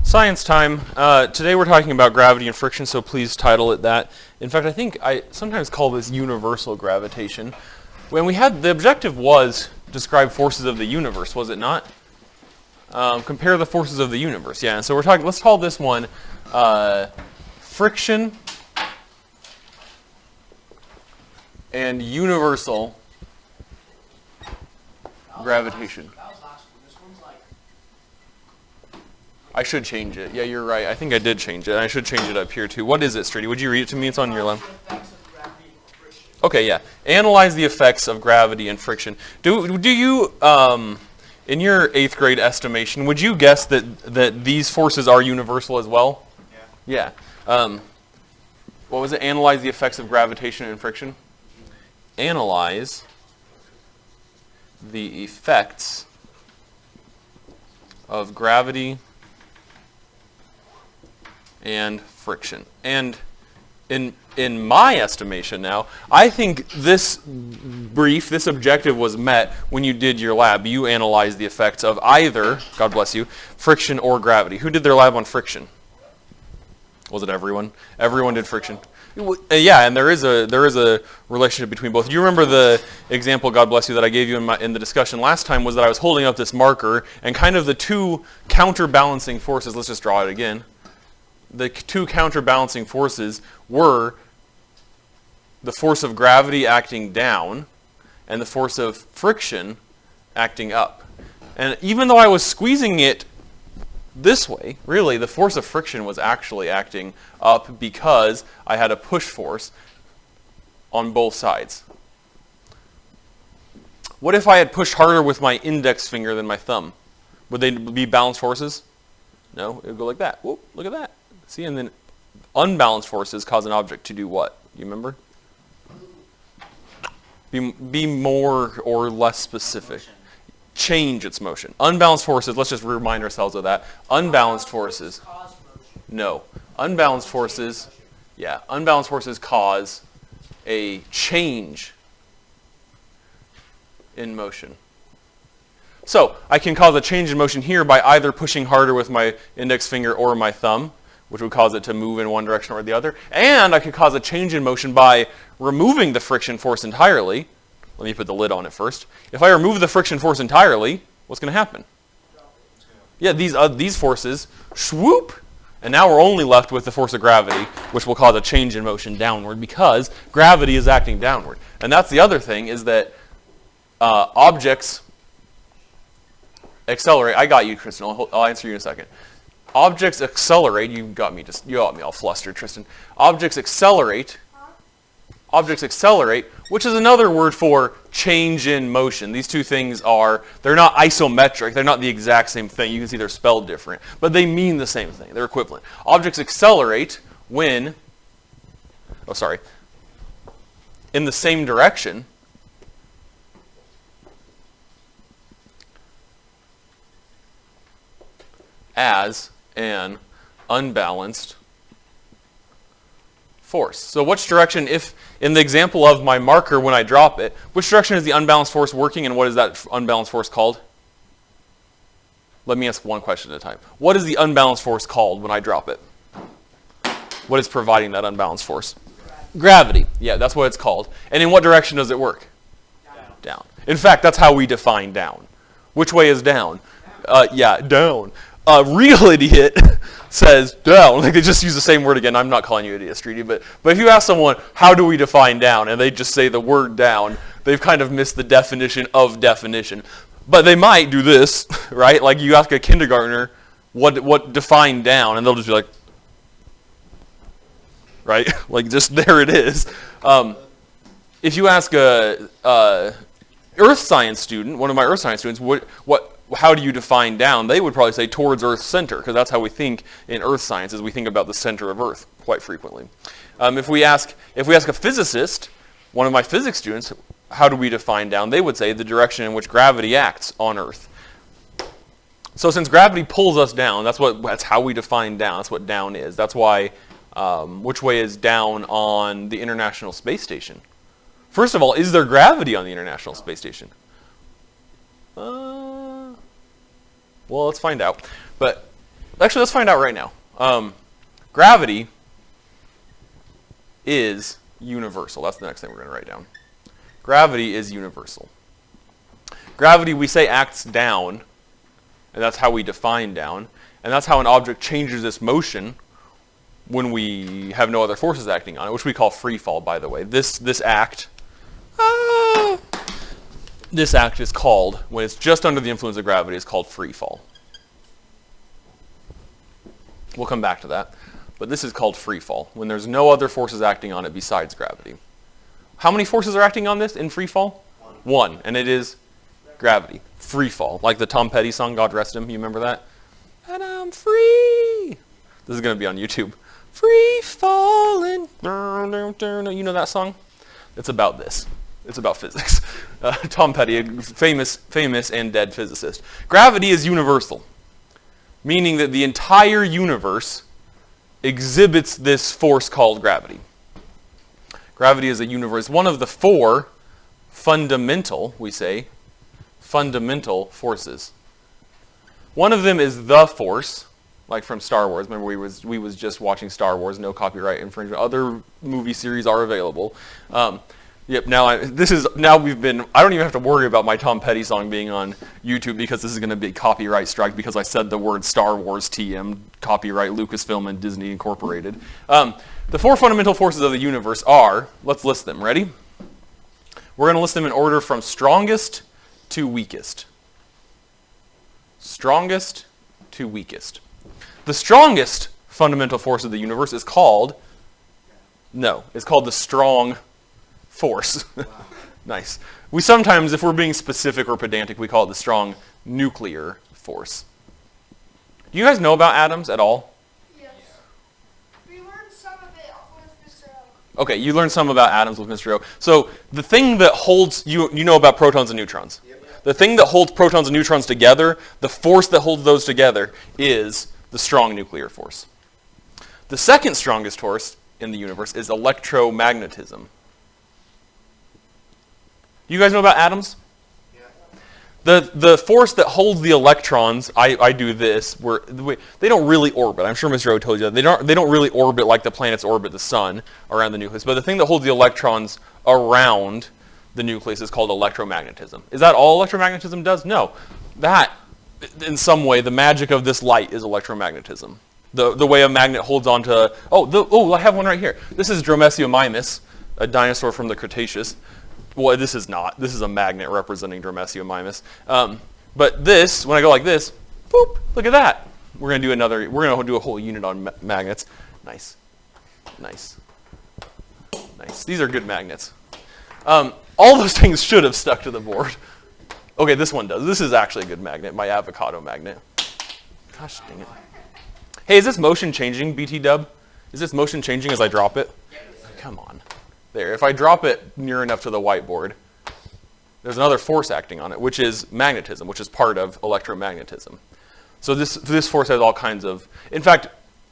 Science time. Today we're talking about gravity and friction, so please title it that. In fact, I think I sometimes call this universal gravitation. When we had, the objective was describe forces of the universe, was it not? Compare the forces of the universe, yeah. And so we're talking, let's call this one friction and universal gravitation. I should change it. Yeah, you're right. I think I did change it. I should change it up here too. What is it, Streety? Would you read it to me? It's on your left. Okay, yeah. Analyze the effects of gravity and friction. Do you, in your 8th grade estimation, would you guess that these forces are universal as well? Yeah. Yeah. What was it? Analyze the effects of gravitation and friction? Analyze the effects of gravity and friction. And in my estimation now, I think this objective was met when you did your lab. You analyzed the effects of either, God bless you, friction or gravity. Who did their lab on friction? Was it everyone? Everyone did friction. Yeah, and there is a relationship between both. Do you remember the example, God bless you, that I gave you in the discussion last time? Was that I was holding up this marker and kind of the two counterbalancing forces. Let's just draw it again. The two counterbalancing forces were the force of gravity acting down and the force of friction acting up. And even though I was squeezing it this way, really the force of friction was actually acting up because I had a push force on both sides. What if I had pushed harder with my index finger than my thumb? Would they be balanced forces? No, it would go like that. Whoop, look at that. See, and then unbalanced forces cause an object to do what? You remember? Be more or less specific. Change its motion. Unbalanced forces, let's just remind ourselves of that. Unbalanced forces. No. Unbalanced forces, yeah, unbalanced forces cause a change in motion. So, I can cause a change in motion here by either pushing harder with my index finger or my thumb, which would cause it to move in one direction or the other. And I could cause a change in motion by removing the friction force entirely. Let me put the lid on it first. If I remove the friction force entirely, what's going to happen? Yeah, these forces, swoop, and now we're only left with the force of gravity, which will cause a change in motion downward because gravity is acting downward. And that's the other thing, is that objects accelerate. I got you, Kristen. I'll answer you in a second. Objects accelerate. You got me all flustered, Tristan. Objects accelerate, which is another word for change in motion. These two things they're not isometric. They're not the exact same thing. You can see they're spelled different, but they mean the same thing. They're equivalent. Objects accelerate when, in the same direction as an unbalanced force. So which direction, if in the example of my marker when I drop it, which direction is the unbalanced force working and what is that unbalanced force called? Let me ask one question at a time. What is the unbalanced force called when I drop it? What is providing that unbalanced force? Gravity. Yeah, that's what it's called. And in what direction does it work? Down. In fact, that's how we define down. Which way is down? Down. Real idiot says down. Like, they just use the same word again. I'm not calling you idiot, Streety, but if you ask someone, how do we define down, and they just say the word down, they've kind of missed the definition of definition. But they might do this, right? Like, you ask a kindergartner, what define down, and they'll just be like, right? Like, just there it is. If you ask a earth science student, one of my earth science students, how do you define down? They would probably say towards Earth's center, because that's how we think in earth science, is we think about the center of Earth quite frequently. If we ask a physicist, one of my physics students, how do we define down? They would say the direction in which gravity acts on Earth. So since gravity pulls us down, that's how we define down. That's what down is. That's why, which way is down on the International Space Station? First of all, is there gravity on the International Space Station? Well, let's find out. But Actually, let's find out right now. Gravity is universal. That's the next thing we're going to write down. Gravity is universal. Gravity, we say, acts down, and that's how we define down. And that's how an object changes its motion when we have no other forces acting on it, which we call free fall, by the way. This act is called, when it's just under the influence of gravity, is called free fall. We'll come back to that. But this is called free fall, when there's no other forces acting on it besides gravity. How many forces are acting on this in free fall? One, and it is gravity. Free fall, like the Tom Petty song, God Rest Him. You remember that? And I'm free. This is going to be on YouTube. Free falling. You know that song? It's about this. It's about physics. Tom Petty, a famous and dead physicist. Gravity is universal, meaning that the entire universe exhibits this force called gravity. Gravity is a universe. One of the four fundamental, we say, fundamental forces. One of them is the Force, like from Star Wars. Remember, we was just watching Star Wars. No copyright infringement. Other movie series are available. Yep. Now I don't even have to worry about my Tom Petty song being on YouTube because this is going to be copyright strike because I said the word Star Wars TM, copyright Lucasfilm and Disney Incorporated. The four fundamental forces of the universe are. Let's list them. Ready? We're going to list them in order from strongest to weakest. Strongest to weakest. The strongest fundamental force of the universe is called, it's called the strong force. Wow. Nice. We sometimes, if we're being specific or pedantic, we call it the strong nuclear force. Do you guys know about atoms at all? Yes. We learned some of it with Mr. O. Okay, you learned some about atoms with Mr. O. So the thing that holds, you know about protons and neutrons. Yep. The thing that holds protons and neutrons together, the force that holds those together, is the strong nuclear force. The second strongest force in the universe is electromagnetism. Do you guys know about atoms? Yeah. The force that holds the electrons, I do this, they don't really orbit. I'm sure Mr. O told you that. They don't really orbit like the planets orbit the sun around the nucleus. But the thing that holds the electrons around the nucleus is called electromagnetism. Is that all electromagnetism does? No. That, in some way, the magic of this light is electromagnetism. The way a magnet holds on to... I have one right here. This is Dromaeosaurus, a dinosaur from the Cretaceous. Well, this is not. This is a magnet representing Dromaeosaurus. But this, when I go like this, boop, look at that. We're going to do a whole unit on magnets. Nice. These are good magnets. All those things should have stuck to the board. Okay, this one does. This is actually a good magnet, my avocado magnet. Gosh dang it. Hey, is this motion changing, BT dub? Is this motion changing as I drop it? Yes. Come on. There, if I drop it near enough to the whiteboard, there's another force acting on it, which is magnetism, which is part of electromagnetism. So this force has all kinds of... In fact,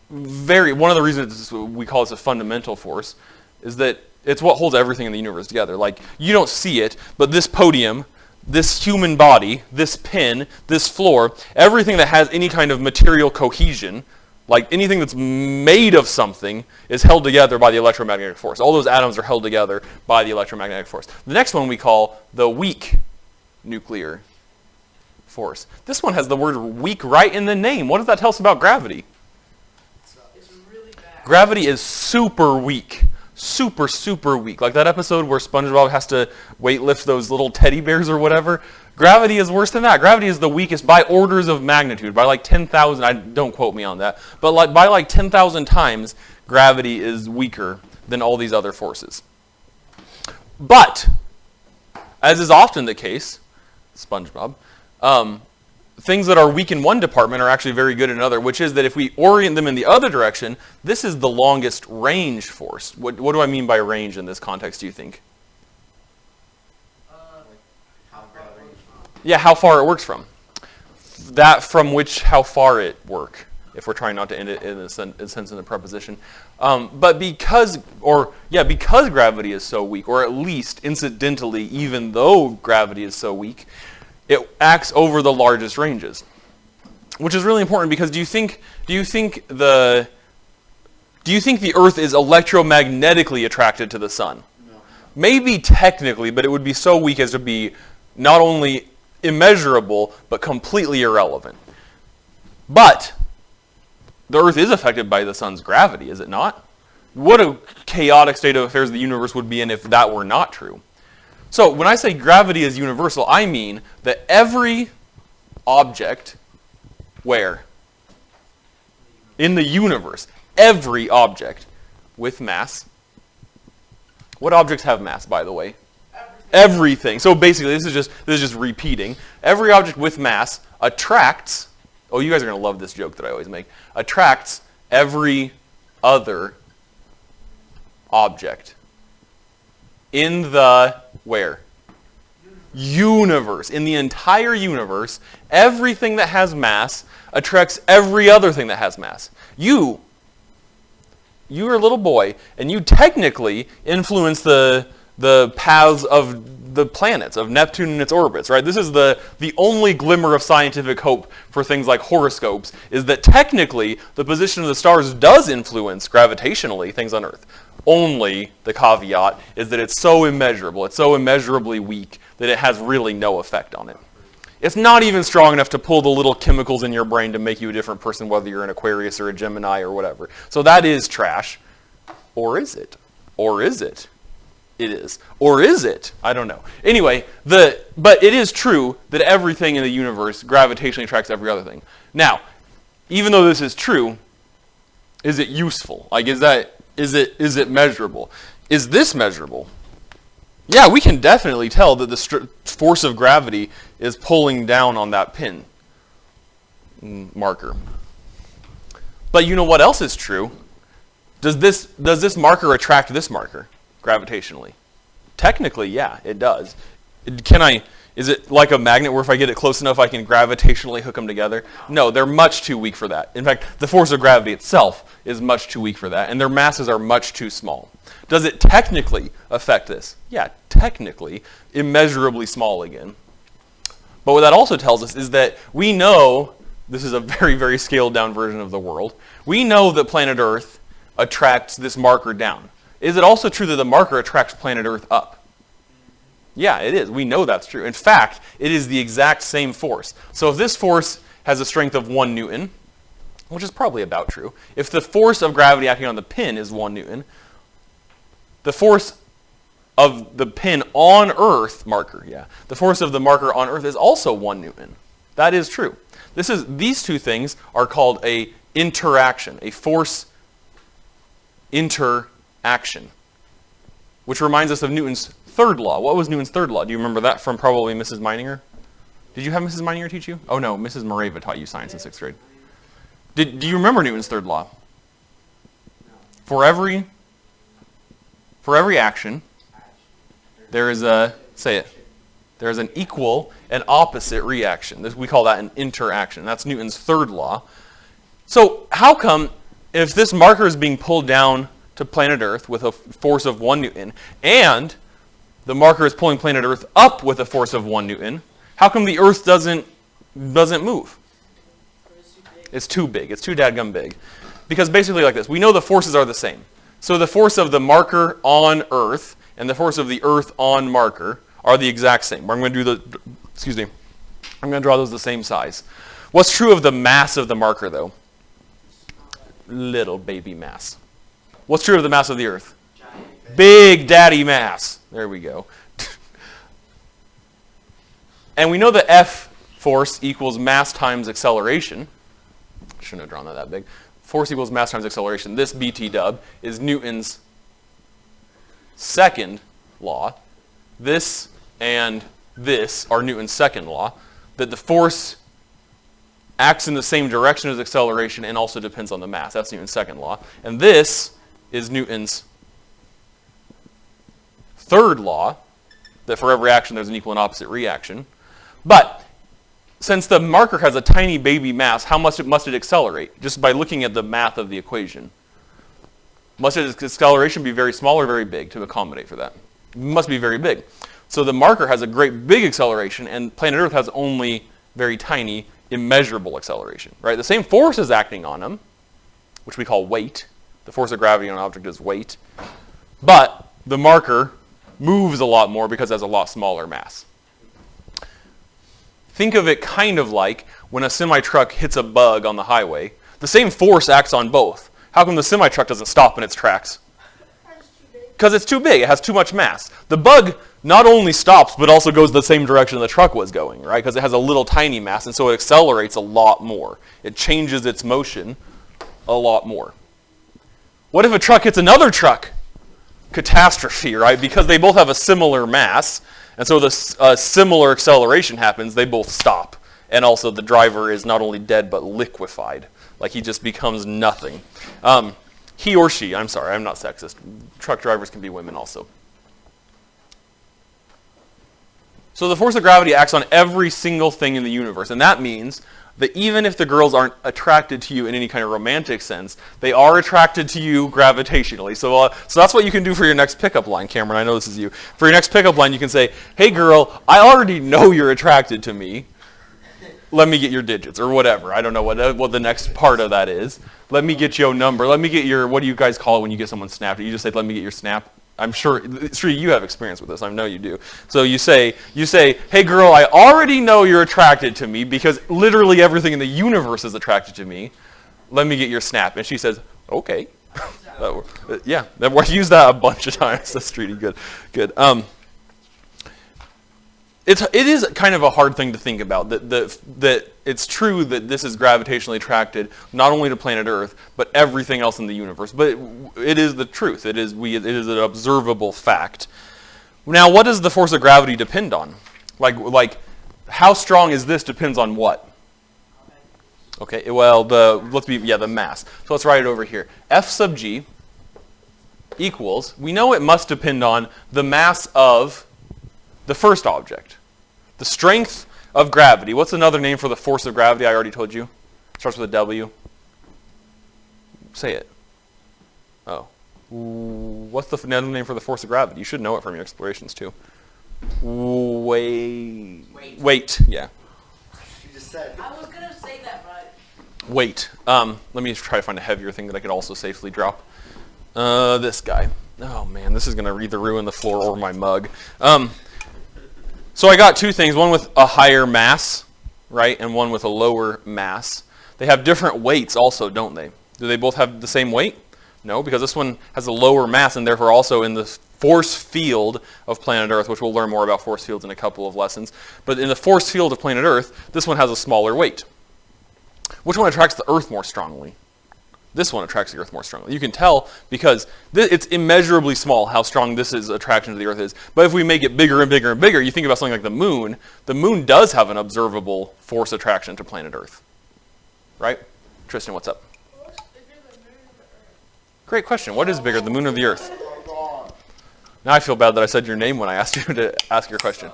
one of the reasons we call this a fundamental force is that it's what holds everything in the universe together. Like, you don't see it, but this podium, this human body, this pin, this floor, everything that has any kind of material cohesion, like anything that's made of something, is held together by the electromagnetic force. All those atoms are held together by the electromagnetic force. The next one we call the weak nuclear force. This one has the word weak right in the name. What does that tell us about gravity? It's really bad. Gravity is super weak. Super, super weak. Like that episode where SpongeBob has to weightlift those little teddy bears or whatever. Gravity is worse than that. Gravity is the weakest by orders of magnitude, by like 10,000, don't quote me on that, but by like 10,000 times, gravity is weaker than all these other forces. But, as is often the case, SpongeBob, things that are weak in one department are actually very good in another, which is that if we orient them in the other direction, this is the longest range force. What do I mean by range in this context, do you think? Yeah, how far it works from. That from which how far it work, if we're trying not to end it in a sense in a preposition. But because gravity is so weak, or at least incidentally, even though gravity is so weak, it acts over the largest ranges. which is really important because do you think the Earth is electromagnetically attracted to the sun? No. Maybe technically, but it would be so weak as to be not only immeasurable, but completely irrelevant. But the Earth is affected by the sun's gravity, is it not? What a chaotic state of affairs the universe would be in if that were not true. So when I say gravity is universal, I mean that every object, where? In the universe, every object with mass. What objects have mass, by the way? Everything. So basically, this is just repeating. Every object with mass attracts. Oh, you guys are going to love this joke that I always make. Attracts every other object in the where? Universe. In the entire universe, everything that has mass attracts every other thing that has mass. You're a little boy, and you technically influence the paths of the planets, of Neptune and its orbits, right? This is the only glimmer of scientific hope for things like horoscopes, is that technically the position of the stars does influence gravitationally things on Earth. Only the caveat is that it's so immeasurable, it's so immeasurably weak that it has really no effect on it. It's not even strong enough to pull the little chemicals in your brain to make you a different person, whether you're an Aquarius or a Gemini or whatever. So that is trash. Or is it? Or is it? It is. Or is it? I don't know. Anyway, but it is true that everything in the universe gravitationally attracts every other thing. Now, even though this is true, is it useful? Like, is it measurable? Is this measurable? Yeah, we can definitely tell that the force of gravity is pulling down on that pin marker. But you know what else is true? Does this marker attract this marker gravitationally? Technically, yeah, it does. Is it like a magnet where if I get it close enough I can gravitationally hook them together? No, they're much too weak for that. In fact, the force of gravity itself is much too weak for that, and their masses are much too small. Does it technically affect this? Yeah, technically, immeasurably small again. But what that also tells us is that we know, this is a very, very scaled down version of the world, we know that planet Earth attracts this marker down. Is it also true that the marker attracts planet Earth up? Yeah, it is. We know that's true. In fact, it is the exact same force. So if this force has a strength of 1 Newton, which is probably about true, if the force of gravity acting on the pin is 1 Newton, the force of the pin on Earth, the force of the marker on Earth is also 1 Newton. That is true. These two things are called a interaction, a force interaction, which reminds us of Newton's third law. What was Newton's third law? Do you remember that from probably Mrs. Meininger? Did you have Mrs. Meininger teach you? Oh no, Mrs. Moreva taught you science in 6th grade. Do you remember Newton's third law? For every action, there is there is an equal and opposite reaction. We call that an interaction. That's Newton's third law. So how come if this marker is being pulled down to planet Earth with a force of 1 Newton, and the marker is pulling planet Earth up with a force of 1 Newton, how come the Earth doesn't move? It's too big. It's too dadgum big. Because basically like this, we know the forces are the same. So the force of the marker on Earth and the force of the Earth on marker are the exact same. I'm going to draw those the same size. What's true of the mass of the marker, though? Little baby mass. What's true of the mass of the Earth? Big daddy mass. There we go. And we know that F force equals mass times acceleration. I shouldn't have drawn that big. Force equals mass times acceleration. This BT dub is Newton's second law. This and this are Newton's second law, that the force acts in the same direction as acceleration and also depends on the mass. That's Newton's second law. And this is Newton's third law, that for every action there's an equal and opposite reaction. But since the marker has a tiny baby mass, how much must it accelerate? Just by looking at the math of the equation. Must its acceleration be very small or very big to accommodate for that? It must be very big. So the marker has a great big acceleration, and planet Earth has only very tiny immeasurable acceleration, right? The same force is acting on them, which we call weight. The force of gravity on an object is weight. But the marker moves a lot more because it has a lot smaller mass. Think of it kind of like when a semi-truck hits a bug on the highway. The same force acts on both. How come the semi-truck doesn't stop in its tracks? Because it's too big. It has too much mass. The bug not only stops, but also goes the same direction the truck was going, right? Because it has a little tiny mass, and so it accelerates a lot more. It changes its motion a lot more. What if a truck hits another truck? Catastrophe, right? Because they both have a similar mass, and so this similar acceleration happens, they both stop. And also the driver is not only dead, but liquefied. Like he just becomes nothing. He or she, I'm sorry, I'm not sexist. Truck drivers can be women also. So the force of gravity acts on every single thing in the universe, and that means that even if the girls aren't attracted to you in any kind of romantic sense, they are attracted to you gravitationally. So that's what you can do for your next pickup line, Cameron. I know this is you. For your next pickup line, you can say, hey girl, I already know you're attracted to me. Let me get your digits, or whatever. I don't know what the next part of that is. Let me get your number. Let me get your, what do you guys call it when you get someone snapped? You just say, let me get your snap. I'm sure you have experience with this. I know you do. So you say, hey girl, I already know you're attracted to me because literally everything in the universe is attracted to me. Let me get your snap. And she says, okay. Yeah, I've used that a bunch of times. That's really good. Good. It is kind of a hard thing to think about, that it's true that this is gravitationally attracted not only to planet Earth, but everything else in the universe. But it is the truth. It is an observable fact. Now, what does the force of gravity depend on? Like how strong is this depends on what? Okay, well, the mass. So let's write it over here. F sub g equals, we know it must depend on the mass of the first object. The strength of gravity. What's another name for the force of gravity? I already told you. Starts with a W. Say it. Oh. What's the another name for the force of gravity? You should know it from your explorations too. Weight. Yeah. You just said. I was gonna say that, but Weight. Let me try to find a heavier thing that I could also safely drop. This guy. Oh man, this is gonna either ruin the floor or my mug. So I got two things, one with a higher mass, right, and one with a lower mass. They have different weights also, don't they? Do they both have the same weight? No, because this one has a lower mass and therefore also in the force field of planet Earth, which we'll learn more about force fields in a couple of lessons. But in the force field of planet Earth, this one has a smaller weight. Which one attracts the Earth more strongly? This one attracts the Earth more strongly. You can tell because it's immeasurably small how strong this attraction to the Earth is. But if we make it bigger and bigger and bigger, you think about something like the moon does have an observable force attraction to planet Earth. Right? Tristan, what's up? What's bigger, the moon or the Earth? Great question. What is bigger, the moon or the Earth? Now I feel bad that I said your name when I asked you to ask your question.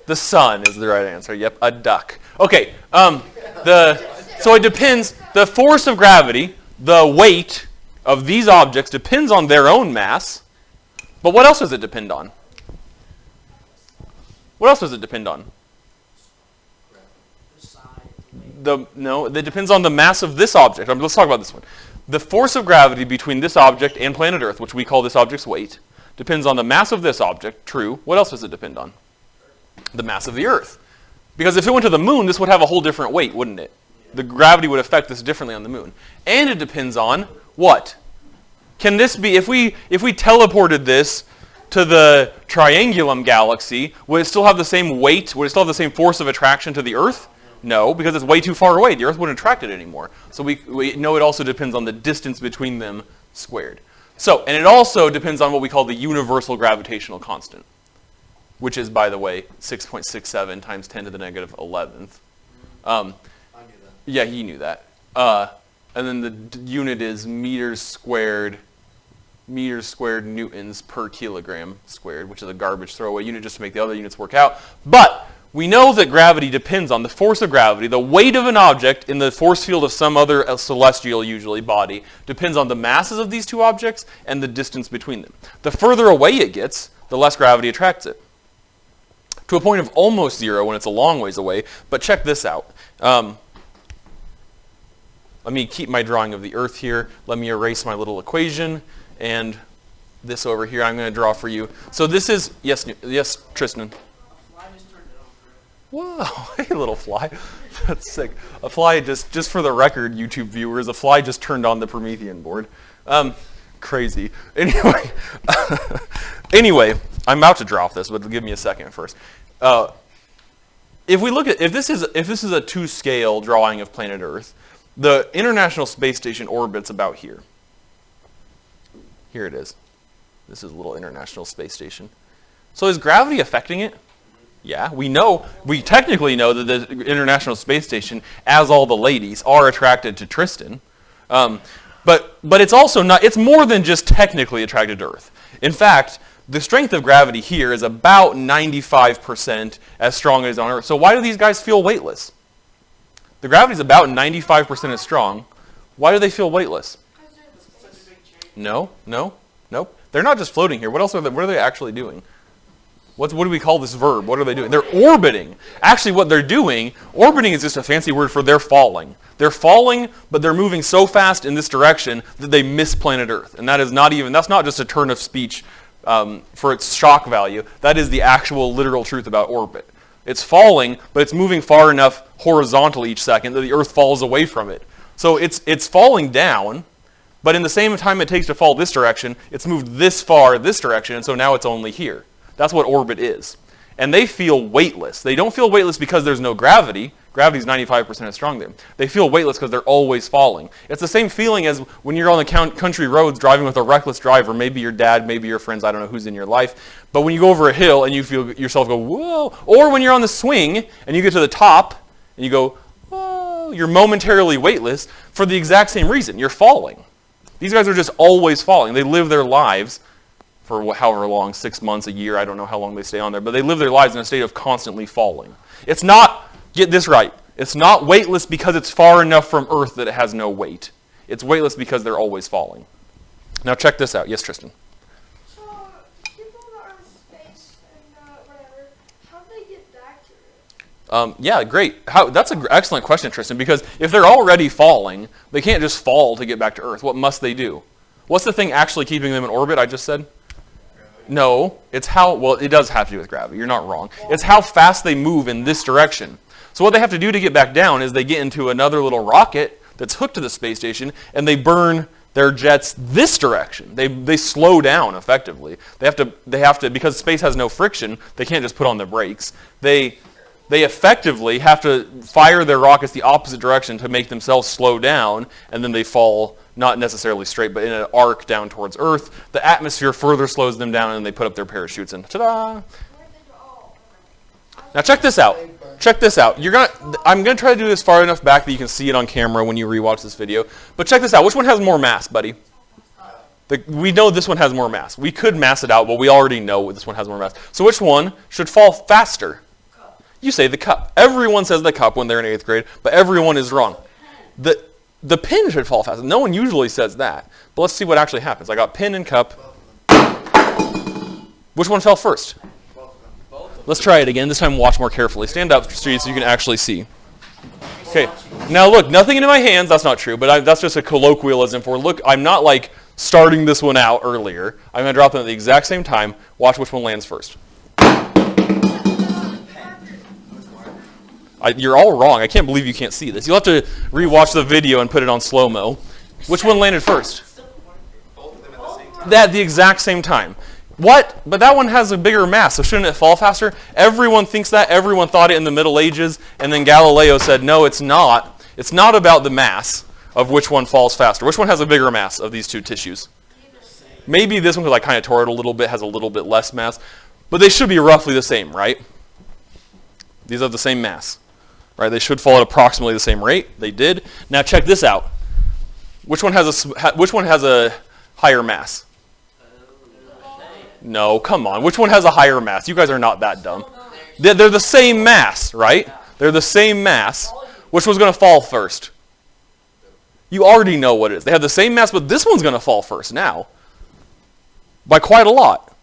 The sun is the right answer. Yep, a duck. Okay, so it depends. The force of gravity, the weight of these objects depends on their own mass. But what else does it depend on? What else does it depend on? It depends on the mass of this object. Let's talk about this one. The force of gravity between this object and planet Earth, which we call this object's weight, depends on the mass of this object. True. What else does it depend on? The mass of the Earth. Because if it went to the moon, this would have a whole different weight, wouldn't it? The gravity would affect this differently on the moon. And it depends on what? Can this be, if we teleported this to the Triangulum galaxy, would it still have the same weight? Would it still have the same force of attraction to the Earth? No, because it's way too far away. The Earth wouldn't attract it anymore. So we know it also depends on the distance between them squared. So, and it also depends on what we call the universal gravitational constant, which is, by the way, 6.67 times 10 to the negative 11th. Yeah, he knew that. And then the unit is meters squared newtons per kilogram squared, which is a garbage throwaway unit just to make the other units work out. But we know that gravity depends on the force of gravity. The weight of an object in the force field of some other celestial, usually, body depends on the masses of these two objects and the distance between them. The further away it gets, the less gravity attracts it. To a point of almost zero when it's a long ways away. But check this out. let me keep my drawing of the Earth here. Let me erase my little equation, and this over here I'm going to draw for you. So this is, yes, Tristan. Whoa, hey little fly. That's sick. A fly, just for the record, YouTube viewers, a fly just turned on the Promethean board. Crazy. Anyway, I'm about to drop this, but give me a second first. If we look at, if this is a 2-scale drawing of planet Earth, the International Space Station orbits about here. Here it is. This is a little International Space Station. So is gravity affecting it? Yeah, we technically know that the International Space Station, as all the ladies, are attracted to Tristan. But it's also not, it's more than just technically attracted to Earth. In fact, the strength of gravity here is about 95% as strong as on Earth. So why do these guys feel weightless? The gravity is about 95% as strong. Why do they feel weightless? No. They're not just floating here. What are they actually doing? What do we call this verb? What are they doing? They're orbiting. Actually, what they're doing, orbiting is just a fancy word for they're falling. They're falling, but they're moving so fast in this direction that they miss planet Earth. And that's not just a turn of speech for its shock value. That is the actual literal truth about orbit. It's falling, but it's moving far enough horizontally each second that the Earth falls away from it. So it's falling down, but in the same time it takes to fall this direction, it's moved this far this direction, and so now it's only here. That's what orbit is. And they feel weightless. They don't feel weightless because there's no gravity. Gravity's 95% as strong there. They feel weightless because they're always falling. It's the same feeling as when you're on the country roads driving with a reckless driver, maybe your dad, maybe your friends, I don't know who's in your life. But when you go over a hill and you feel yourself go, whoa, or when you're on the swing and you get to the top and you go, whoa, you're momentarily weightless for the exact same reason. You're falling. These guys are just always falling. They live their lives for however long, 6 months, a year, I don't know how long they stay on there, but they live their lives in a state of constantly falling. It's not, get this right, it's not weightless because it's far enough from Earth that it has no weight. It's weightless because they're always falling. Now check this out. Yes, Tristan? So, people that are in space and whatever, how do they get back to Earth? Yeah, great. That's an excellent question, Tristan, because if they're already falling, they can't just fall to get back to Earth. What must they do? What's the thing actually keeping them in orbit, I just said? No, it's it does have to do with gravity. You're not wrong. It's how fast they move in this direction. So what they have to do to get back down is they get into another little rocket that's hooked to the space station, and they burn their jets this direction. They slow down effectively. They have to because space has no friction. They can't just put on the brakes. They effectively have to fire their rockets the opposite direction to make themselves slow down, and then they fall not necessarily straight, but in an arc down towards Earth. The atmosphere further slows them down, and they put up their parachutes, and ta-da! Now check this out. Check this out. I'm gonna try to do this far enough back that you can see it on camera when you rewatch this video. But check this out. Which one has more mass, buddy? We know this one has more mass. We could mass it out, but we already know this one has more mass. So which one should fall faster? You say the cup. Everyone says the cup when they're in 8th grade, but everyone is wrong. The pin should fall faster. No one usually says that. But let's see what actually happens. I got pin and cup. Which one fell first? Let's try it again. This time watch more carefully. Stand up, Steve, so you can actually see. Okay. Now look, nothing into my hands. That's not true, but that's just a colloquialism for look. I'm not like starting this one out earlier. I'm going to drop them at the exact same time. Watch which one lands first. You're all wrong. I can't believe you can't see this. You'll have to rewatch the video and put it on slow-mo. Which one landed first? Both of them at the same time. At the exact same time. What? But that one has a bigger mass, so shouldn't it fall faster? Everyone thinks that. Everyone thought it in the Middle Ages, and then Galileo said, no, it's not. It's not about the mass of which one falls faster. Which one has a bigger mass of these two tissues? Maybe this one, because I kind of tore it a little bit, has a little bit less mass. But they should be roughly the same, right? These have the same mass. Right, they should fall at approximately the same rate. They did. Now check this out. Which one has a higher mass? No, come on. Which one has a higher mass? You guys are not that dumb. They're the same mass, right? They're the same mass. Which one's going to fall first? You already know what it is. They have the same mass, but this one's going to fall first now. By quite a lot.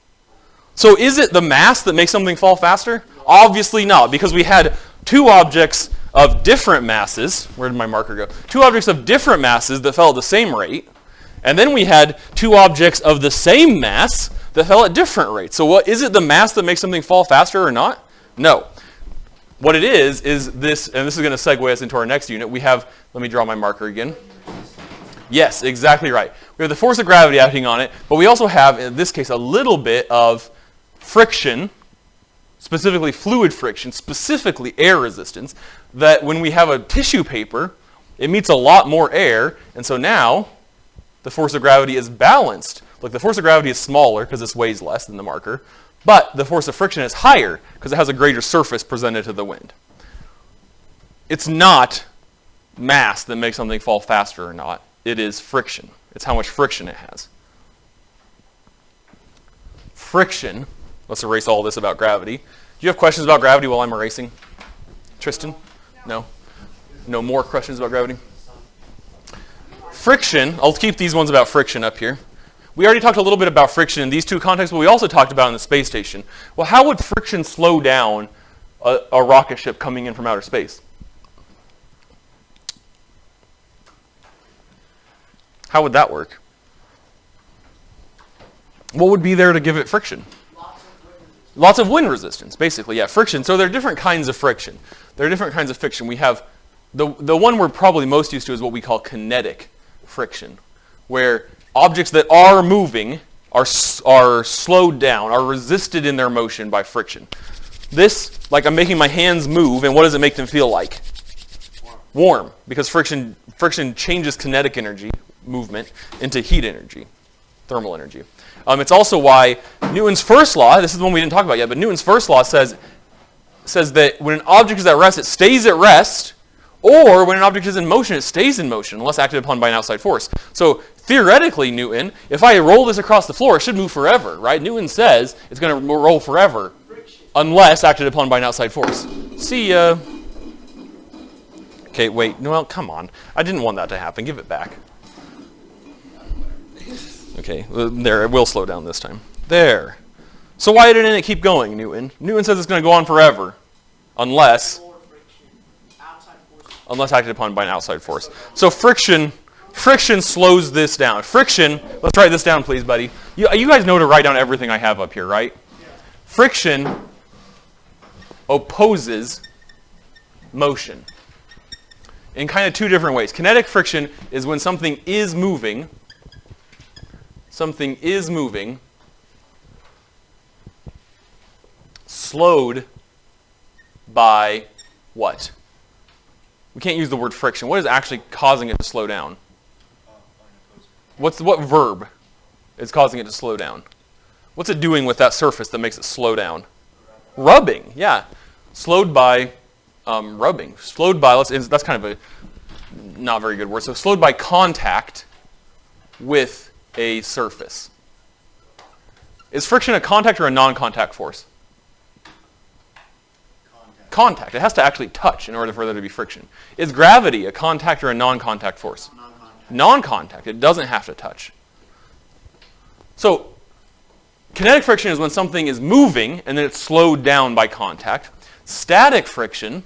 So is it the mass that makes something fall faster? Obviously not, because we had two objects of different masses. Where did my marker go? Two objects of different masses that fell at the same rate. And then we had two objects of the same mass that fell at different rates. So what is it, the mass that makes something fall faster or not? No. What it is this, and this is going to segue us into our next unit. We have, let me draw my marker again. Yes, exactly right. We have the force of gravity acting on it, but we also have, in this case, a little bit of friction, specifically fluid friction, specifically air resistance, that when we have a tissue paper, it meets a lot more air, and so now the force of gravity is balanced. Look, the force of gravity is smaller because this weighs less than the marker, but the force of friction is higher because it has a greater surface presented to the wind. It's not mass that makes something fall faster or not. It is friction. It's how much friction it has. Friction. Let's erase all this about gravity. Do you have questions about gravity while I'm erasing? Tristan? No? No more questions about gravity? Friction. I'll keep these ones about friction up here. We already talked a little bit about friction in these two contexts, but we also talked about in the space station. Well, how would friction slow down a rocket ship coming in from outer space? How would that work? What would be there to give it friction? Lots of wind resistance, basically. Yeah, friction. So there are different kinds of friction. There are different kinds of friction. We have the one we're probably most used to is what we call kinetic friction, where objects that are moving are slowed down, are resisted in their motion by friction. This, like I'm making my hands move, and what does it make them feel like? Warm, because friction changes kinetic energy, movement, into heat energy, thermal energy. It's also why Newton's first law, this is the one we didn't talk about yet, but Newton's first law says that when an object is at rest, it stays at rest, or when an object is in motion, it stays in motion, unless acted upon by an outside force. So theoretically, Newton, if I roll this across the floor, it should move forever, right? Newton says it's going to roll forever, unless acted upon by an outside force. See ya. Okay, wait, no, well, come on. I didn't want that to happen. Give it back. Okay, there, it will slow down this time. There. So why didn't it keep going, Newton? Newton says it's going to go on forever, unless acted upon by an outside force. So friction slows this down. Friction, let's write this down, please, buddy. You guys know to write down everything I have up here, right? Yeah. Friction opposes motion in kind of two different ways. Kinetic friction is when something is moving, slowed by what? We can't use the word friction. What is actually causing it to slow down? What verb is causing it to slow down? What's it doing with that surface that makes it slow down? Rubbing, yeah. Slowed by rubbing. Slowed by, that's kind of a not very good word. So slowed by contact with a surface. Is friction a contact or a non-contact force? Contact. It has to actually touch in order for there to be friction. Is gravity a contact or a non-contact force? Non-contact. It doesn't have to touch. So kinetic friction is when something is moving and then it's slowed down by contact. Static friction,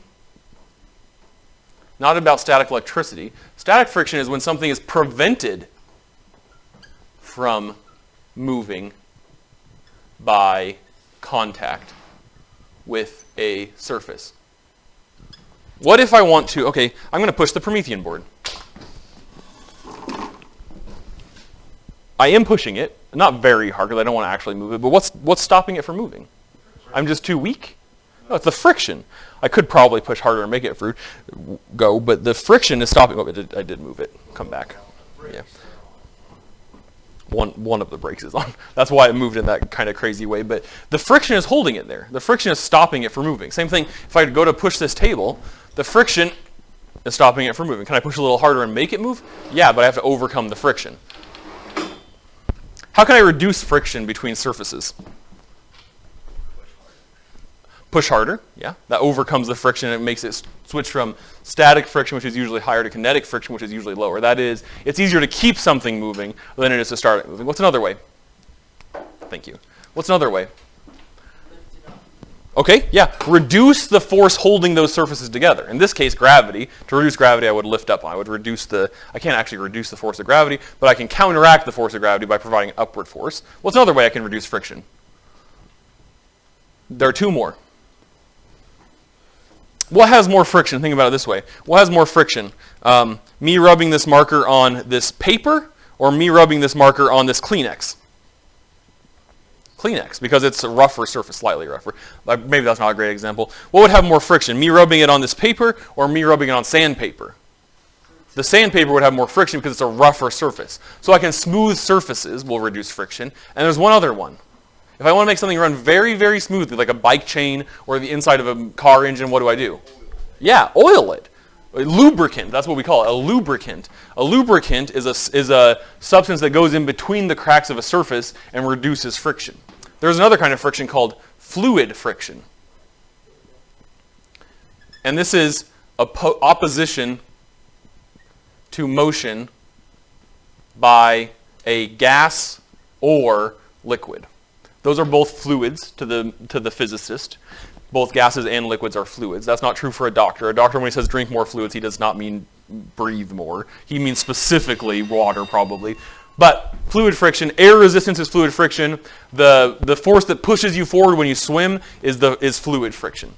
not about static electricity. Static friction is when something is prevented from moving by contact with a surface. What if I want to, okay, I'm going to push the Promethean board. I am pushing it, not very hard because I don't want to actually move it, but what's stopping it from moving? I'm just too weak? No, it's the friction. I could probably push harder and make it go, but the friction is stopping. Oh, I did move it. Come back. Yeah. One of the brakes is on. That's why it moved in that kind of crazy way. But the friction is holding it there. The friction is stopping it from moving. Same thing, if I go to push this table, the friction is stopping it from moving. Can I push a little harder and make it move? Yeah, but I have to overcome the friction. How can I reduce friction between surfaces? Push harder, yeah. That overcomes the friction and it makes it switch from static friction, which is usually higher, to kinetic friction, which is usually lower. That is, it's easier to keep something moving than it is to start it moving. What's another way? Thank you. What's another way? Okay, yeah. Reduce the force holding those surfaces together. In this case, gravity. To reduce gravity, I would lift up. I would reduce I can't actually reduce the force of gravity, but I can counteract the force of gravity by providing upward force. What's another way I can reduce friction? There are two more. What has more friction? Think about it this way. What has more friction? Me rubbing this marker on this paper, or me rubbing this marker on this Kleenex? Kleenex, because it's a rougher surface, slightly rougher. Maybe that's not a great example. What would have more friction? Me rubbing it on this paper or me rubbing it on sandpaper? The sandpaper would have more friction because it's a rougher surface. So I can smooth surfaces will reduce friction. And there's one other one. If I want to make something run very, very smoothly, like a bike chain or the inside of a car engine, what do? Yeah, oil it. A lubricant, that's what we call it, a lubricant. A lubricant is a substance that goes in between the cracks of a surface and reduces friction. There's another kind of friction called fluid friction. And this is opposition to motion by a gas or liquid. Those are both fluids to the physicist. Both gases and liquids are fluids. That's not true for a doctor. A doctor, when he says drink more fluids, he does not mean breathe more. He means specifically water, probably. But fluid friction, air resistance is fluid friction. The force that pushes you forward when you swim is fluid friction.